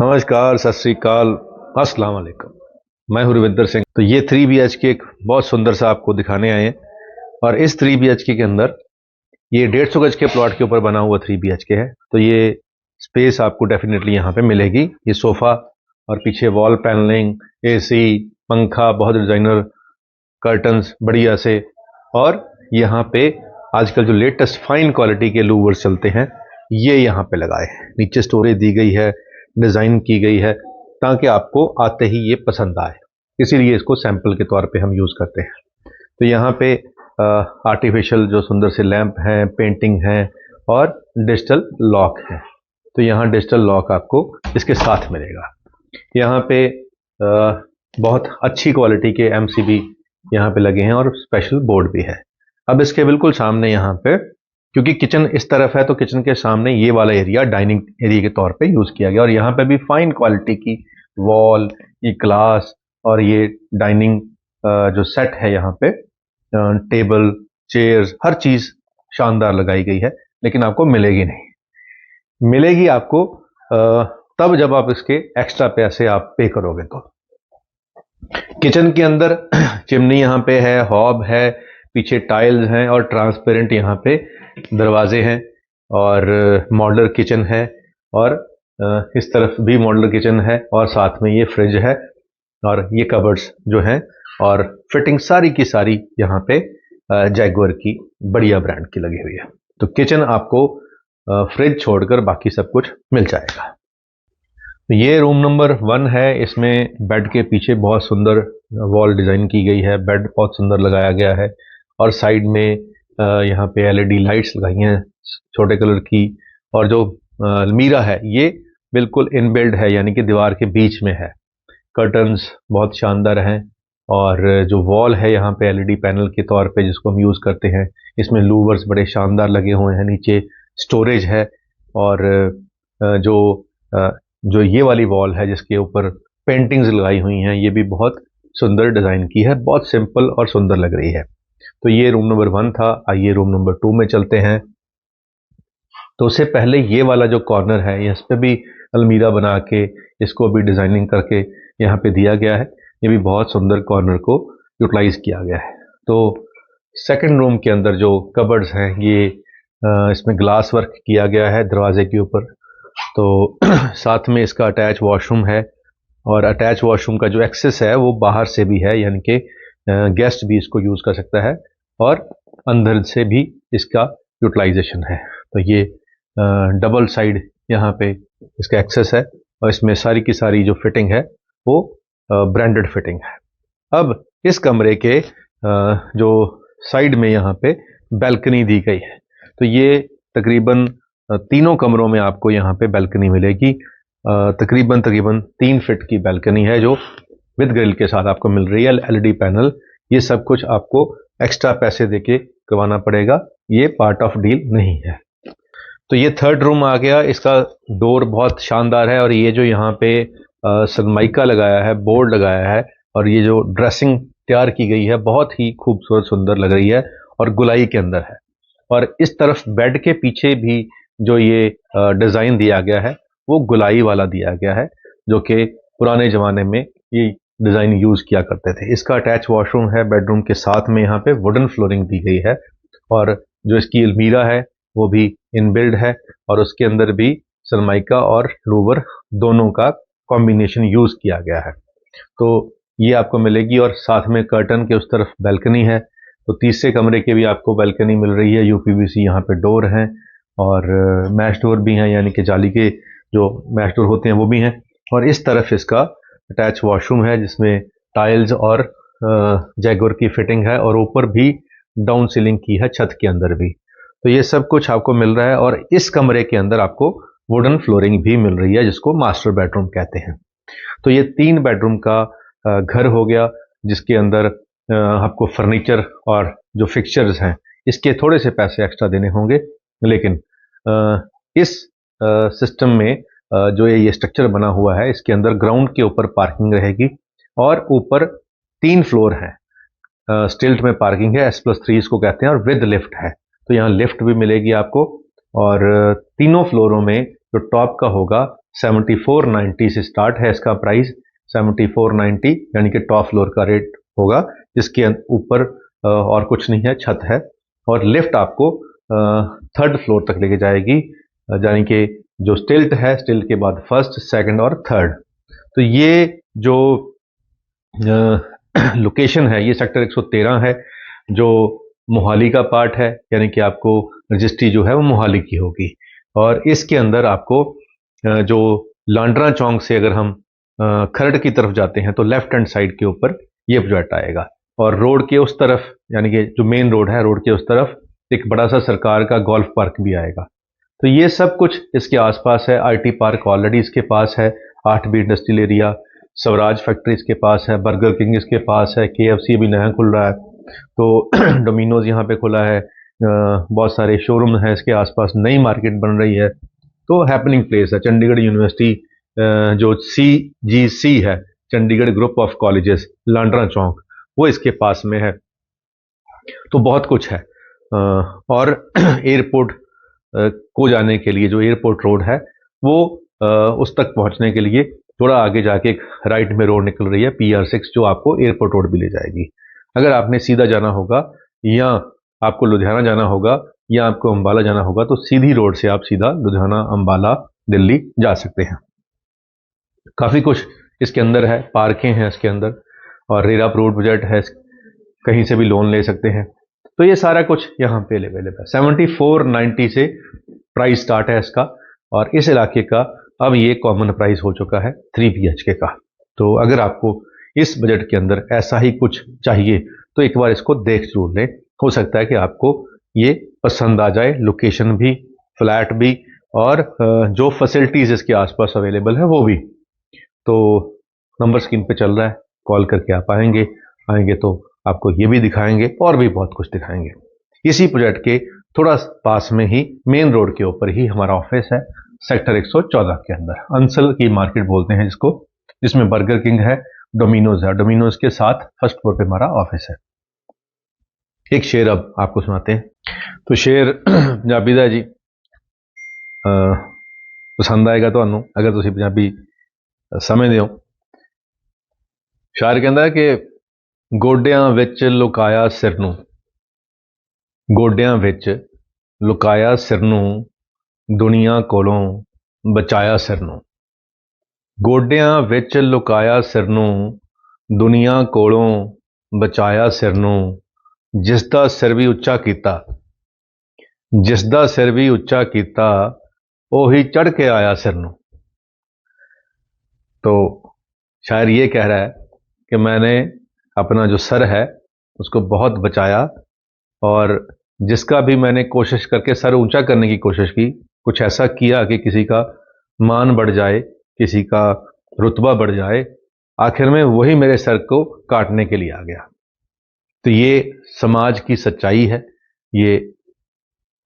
नमस्कार, सत श्री अकाल, अस्सलाम वालेकुम। मैं हूं रविंदर सिंह। तो ये 3 BHK एक बहुत सुंदर सा आपको दिखाने आए हैं। और इस 3 BHK के अंदर ये 150 गज के प्लॉट के ऊपर बना हुआ 3 BHK है। तो ये स्पेस आपको डेफिनेटली यहाँ पे मिलेगी। ये सोफा और पीछे वॉल पैनलिंग, AC, पंखा, बहुत डिजाइनर कर्टन्स बढ़िया से। और यहाँ पे आजकल जो लेटेस्ट फाइन क्वालिटी के लूवर्स चलते हैं ये यहाँ पे लगाए हैं। नीचे स्टोरेज दी गई है, डिजाइन की गई है ताकि आपको आते ही ये पसंद आए, इसीलिए इसको सैंपल के तौर पे हम यूज करते हैं। तो यहाँ पे आर्टिफिशियल जो सुंदर से लैंप हैं, पेंटिंग है और डिजिटल लॉक है। तो यहाँ डिजिटल लॉक आपको इसके साथ मिलेगा। यहाँ पे बहुत अच्छी क्वालिटी के MCB यहाँ पे लगे हैं और स्पेशल बोर्ड भी है। अब इसके बिल्कुल सामने यहाँ पे, क्योंकि किचन इस तरफ है तो किचन के सामने ये वाला एरिया डाइनिंग एरिया के तौर पे यूज किया गया। और यहाँ पे भी फाइन क्वालिटी की वॉल, ये ग्लास और ये डाइनिंग जो सेट है, यहाँ पे टेबल, चेयर्स, हर चीज शानदार लगाई गई है। लेकिन आपको मिलेगी नहीं, मिलेगी आपको तब जब आप इसके एक्स्ट्रा पैसे आप पे करोगे। तो किचन के अंदर चिमनी यहाँ पे है, हॉब है, पीछे टाइल्स हैं और ट्रांसपेरेंट यहाँ पे दरवाजे हैं और मॉडलर किचन है। और इस तरफ भी मॉडलर किचन है और साथ में ये फ्रिज है और ये कबर्ड्स जो हैं और फिटिंग सारी की सारी यहाँ पे जैगुआर की बढ़िया ब्रांड की लगी हुई है। तो किचन आपको फ्रिज छोड़कर बाकी सब कुछ मिल जाएगा। तो ये रूम नंबर 1 है। इसमें बेड के पीछे बहुत सुंदर वॉल डिजाइन की गई है, बेड बहुत सुंदर लगाया गया है और साइड में यहाँ पे LED लाइट्स लगाई हैं छोटे कलर की। और जो अलमीरा है ये बिल्कुल इनबिल्ड है, यानी कि दीवार के बीच में है। कर्टन्स बहुत शानदार हैं और जो वॉल है यहाँ पे LED पैनल के तौर पे जिसको हम यूज़ करते हैं, इसमें लूवर्स बड़े शानदार लगे हुए हैं। नीचे स्टोरेज है और जो ये वाली वॉल है जिसके ऊपर पेंटिंग्स लगाई हुई हैं, ये भी बहुत सुंदर डिज़ाइन की है, बहुत सिंपल और सुंदर लग रही है। तो ये रूम नंबर 1 था। आइए रूम नंबर 2 में चलते हैं। तो उससे पहले ये वाला जो कॉर्नर है, इस पे भी अलमीरा बना के इसको भी डिजाइनिंग करके यहाँ पे दिया गया है। ये भी बहुत सुंदर कॉर्नर को यूटिलाइज किया गया है। तो सेकंड रूम के अंदर जो कबर्ड्स हैं ये इसमें ग्लास वर्क किया गया है दरवाजे के ऊपर। तो साथ में इसका अटैच वॉशरूम है और अटैच वॉशरूम का जो एक्सेस है वो बाहर से भी है, यानी कि गेस्ट भी इसको यूज कर सकता है और अंदर से भी इसका यूटिलाइजेशन है। तो ये डबल साइड यहाँ पे इसका एक्सेस है और इसमें सारी की सारी जो फिटिंग है वो ब्रांडेड फिटिंग है। अब इस कमरे के जो साइड में यहाँ पे बैल्कनी दी गई है। तो ये तकरीबन तीनों कमरों में आपको यहाँ पे बैल्कनी मिलेगी। तकरीबन 3 फीट की बैल्कनी है जो विद ग्रिल के साथ आपको मिल रही है। LED पैनल, ये सब कुछ आपको एक्स्ट्रा पैसे देके करवाना पड़ेगा, ये पार्ट ऑफ डील नहीं है। तो ये थर्ड रूम आ गया। इसका डोर बहुत शानदार है और ये जो यहाँ पे सनमाइका लगाया है, बोर्ड लगाया है और ये जो ड्रेसिंग तैयार की गई है बहुत ही खूबसूरत सुंदर लग रही है और गुलाई के अंदर है। और इस तरफ बेड के पीछे भी जो ये डिजाइन दिया गया है वो गुलाई वाला दिया गया है, जो कि पुराने जमाने में ये डिजाइन यूज किया करते थे। इसका अटैच वॉशरूम है बेडरूम के साथ में, यहाँ पे वुडन फ्लोरिंग दी गई है और जो इसकी अलमीरा है वो भी इनबिल्ड है और उसके अंदर भी सनमाइका और लूवर दोनों का कॉम्बिनेशन यूज किया गया है। तो ये आपको मिलेगी और साथ में कर्टन के उस तरफ बैल्कनी है। तो तीसरे कमरे के भी आपको बैल्कनी मिल रही है। UPVC यहाँ पे डोर हैं और मैश डोर भी हैं, यानी कि जाली के जो मैश डोर होते हैं वो भी हैं। और इस तरफ इसका अटैच वॉशरूम है जिसमें टाइल्स और जैगुआर की फिटिंग है और ऊपर भी डाउन सीलिंग की है छत के अंदर भी। तो ये सब कुछ आपको मिल रहा है और इस कमरे के अंदर आपको वुडन फ्लोरिंग भी मिल रही है जिसको मास्टर बेडरूम कहते हैं। तो ये 3 बेडरूम का घर हो गया जिसके अंदर आपको फर्नीचर और जो फिक्चर्स हैं इसके थोड़े से पैसे एक्स्ट्रा देने होंगे। लेकिन इस सिस्टम में जो ये स्ट्रक्चर बना हुआ है इसके अंदर ग्राउंड के ऊपर पार्किंग रहेगी और ऊपर 3 फ्लोर है। स्टिल्ट में पार्किंग है, S+3 इसको कहते हैं और विद लिफ्ट है। तो यहाँ लिफ्ट भी मिलेगी आपको और तीनों फ्लोरों में जो टॉप का होगा 7490 से स्टार्ट है इसका प्राइस। 7490 यानी कि टॉप फ्लोर का रेट होगा, जिसके ऊपर और कुछ नहीं है, छत है, और लिफ्ट आपको थर्ड फ्लोर तक लेके जाएगी, यानी कि जो स्टिल्ट है, स्टिल्ट के बाद फर्स्ट, सेकंड और थर्ड। तो ये जो लोकेशन है ये सेक्टर 113 है, जो मोहाली का पार्ट है, यानी कि आपको रजिस्ट्री जो है वो मोहाली की होगी। और इसके अंदर आपको जो लांड्रा चौक से अगर हम खरड़ की तरफ जाते हैं तो लेफ्ट हैंड साइड के ऊपर ये प्रोजेक्ट आएगा, और रोड के उस तरफ, यानी कि जो मेन रोड है, रोड के उस तरफ एक बड़ा सा सरकार का गोल्फ पार्क भी आएगा। तो ये सब कुछ इसके आसपास है। आईटी पार्क ऑलरेडी इसके पास है, 8B industrial area, Swaraj factory इसके पास है, बर्गर किंग इसके पास है, KFC अभी नया खुल रहा है, तो डोमिनोज यहाँ पे खुला है, बहुत सारे शोरूम है इसके आसपास, नई मार्केट बन रही है। तो हैपनिंग प्लेस है। चंडीगढ़ यूनिवर्सिटी जो CGC है, Chandigarh group of colleges, Landran Chowk, वो इसके पास में है। तो बहुत कुछ है। और एयरपोर्ट को जाने के लिए जो एयरपोर्ट रोड है वो उस तक पहुंचने के लिए थोड़ा आगे जाके एक राइट में रोड निकल रही है, PR6, जो आपको एयरपोर्ट रोड भी ले जाएगी। अगर आपने सीधा जाना होगा, या आपको लुधियाना जाना होगा, या आपको अंबाला जाना होगा, तो सीधी रोड से आप सीधा लुधियाना, अंबाला, दिल्ली जा सकते हैं। काफ़ी कुछ इसके अंदर है, पार्कें हैं इसके अंदर, और रेरा अप्रूव्ड बजट है, कहीं से भी लोन ले सकते हैं। तो ये सारा कुछ यहाँ पे अवेलेबल है। 7490 से प्राइस स्टार्ट है इसका, और इस इलाके का अब ये कॉमन प्राइस हो चुका है 3 BHK का। तो अगर आपको इस बजट के अंदर ऐसा ही कुछ चाहिए तो एक बार इसको देख जरूर लें, हो सकता है कि आपको ये पसंद आ जाए, लोकेशन भी, फ्लैट भी, और जो फैसिलिटीज इसके आसपास अवेलेबल है वो भी। तो नंबर स्क्रीन पे चल रहा है, कॉल करके आप आएंगे तो आपको ये भी दिखाएंगे और भी बहुत कुछ दिखाएंगे। इसी प्रोजेक्ट के थोड़ा पास में ही मेन रोड के ऊपर ही हमारा ऑफिस है, सेक्टर 114 के अंदर, अंसल की मार्केट बोलते हैं जिसको, जिसमें बर्गर किंग है, डोमिनोज है, डोमिनोज के साथ फर्स्ट फ्लोर पे हमारा ऑफिस है। एक शेर अब आपको सुनाते हैं। तो शेर पंजाबी दा जी, पसंद आएगा तो अगर तुम पंजाबी समझते हो। शायर कहता कि गोडियां विच लुकाया सिर नूं, गोडियां विच लुकाया सिर नूं, दुनिया कोलों बचाया सिर नूं। गोडियां विच लुकाया सिर नूं, दुनिया कोलों बचाया सिर नूं, जिसदा सिर भी उच्चा कीता, जिसदा सिर भी उच्चा कीता, ओही चढ़ के आया सिर नूं। तो शायर ये कह रहा है कि मैंने अपना जो सर है उसको बहुत बचाया, और जिसका भी मैंने कोशिश करके सर ऊंचा करने की कोशिश की, कुछ ऐसा किया कि किसी का मान बढ़ जाए, किसी का रुतबा बढ़ जाए, आखिर में वही मेरे सर को काटने के लिए आ गया। तो ये समाज की सच्चाई है, ये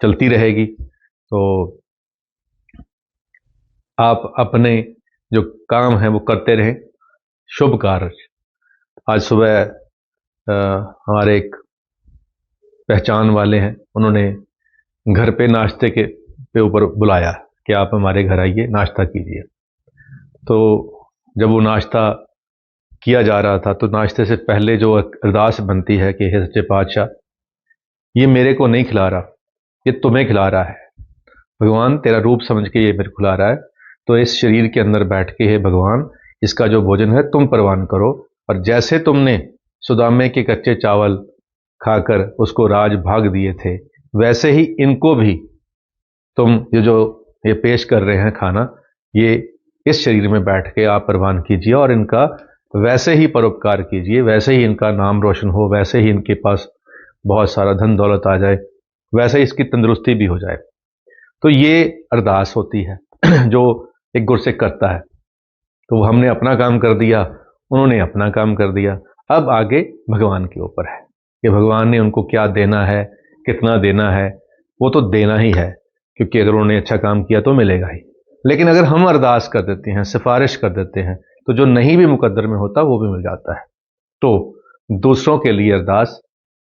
चलती रहेगी। तो आप अपने जो काम है वो करते रहें। शुभ कार्य। आज सुबह हमारे एक पहचान वाले हैं, उन्होंने घर पे नाश्ते के पे ऊपर बुलाया कि आप हमारे घर आइए, नाश्ता कीजिए। तो जब वो नाश्ता किया जा रहा था तो नाश्ते से पहले जो अरदास बनती है कि हे सच्चे पातशाह, ये मेरे को नहीं खिला रहा, ये तुम्हें खिला रहा है, भगवान तेरा रूप समझ के ये मेरे को खिला रहा है, तो इस शरीर के अंदर बैठ के हे भगवान, इसका जो भोजन है तुम परवान करो, और जैसे तुमने सुदामे के कच्चे चावल खाकर उसको राज भाग दिए थे, वैसे ही इनको भी तुम ये पेश कर रहे हैं खाना, ये इस शरीर में बैठ के आप परवान कीजिए, और इनका वैसे ही परोपकार कीजिए, वैसे ही इनका नाम रोशन हो, वैसे ही इनके पास बहुत सारा धन दौलत आ जाए, वैसे ही इसकी तंदुरुस्ती भी हो जाए। तो ये अरदास होती है जो एक गुरसिक करता है। तो हमने अपना काम कर दिया, उन्होंने अपना काम कर दिया, अब आगे भगवान के ऊपर है कि भगवान ने उनको क्या देना है, कितना देना है, वो तो देना ही है, क्योंकि अगर उन्होंने अच्छा काम किया तो मिलेगा ही। लेकिन अगर हम अरदास कर देते हैं, सिफारिश कर देते हैं, तो जो नहीं भी मुकद्दर में होता वो भी मिल जाता है। तो दूसरों के लिए अरदास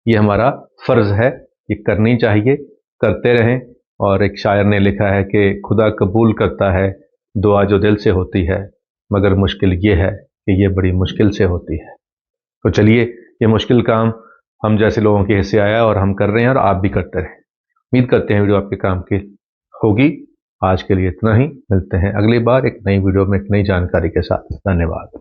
ये हमारा फर्ज है, ये करनी चाहिए, करते रहें। और एक शायर ने लिखा है कि खुदा कबूल करता है दुआ जो दिल से होती है, मगर मुश्किल ये है कि ये बड़ी मुश्किल से होती है। तो चलिए, ये मुश्किल काम हम जैसे लोगों के हिस्से आया और हम कर रहे हैं और आप भी करते रहें। उम्मीद करते हैं वीडियो आपके काम की होगी। आज के लिए इतना ही, मिलते हैं अगली बार एक नई वीडियो में एक नई जानकारी के साथ। धन्यवाद।